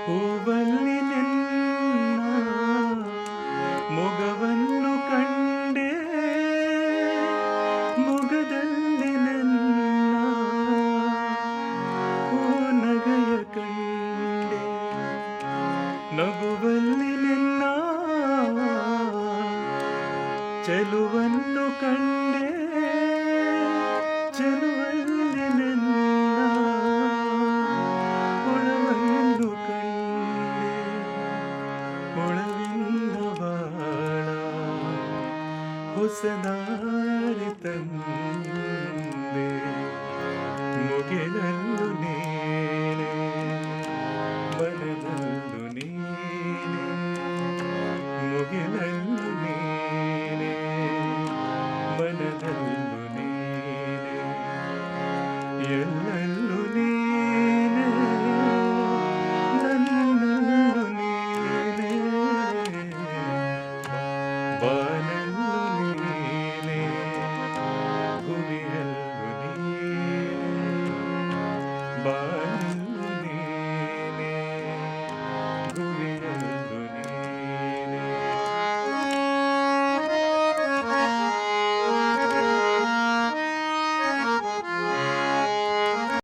ಹೂವಲ್ಲಿ ನಿನ್ನ ಮೊಗವನ್ನು ಕಂಡೆ, ಮೊಗದಲ್ಲಿ ನನ್ನ ನಗೆಯ ಕಂಡೆ, ನಗುವಲ್ಲಿ ನಿನ್ನ ಚೆಲುವನ್ನು ಕಂಡೆ, ಚೆಲುವಲ್ಲಿ ನನ್ನ ಒಳವನ್ನು ಕಂಡೆ, ಒಳವಿಂದ ಬಾಳ ಹೊಸದಾರಿ ತಂದೆ, ಮುಗಿಲಲ್ಲೂ ನೀನೆ ಮನದಲ್ಲೂ ನೀನೆ, ಮುಗಿಲಲ್ಲೂ ನೀನೆ ಮನದಲ್ಲೂ ನೀನೆ, ಎಲ್ಲಲ್ಲೂ ನೀನೆ ನನ್ನಲ್ಲೂ ನೀನೆ, ಬಾನಲ್ಲೂ ನೀನೆ ಹುರಿಯಲ್ಲೂ ನೀನೆ, ಬಾ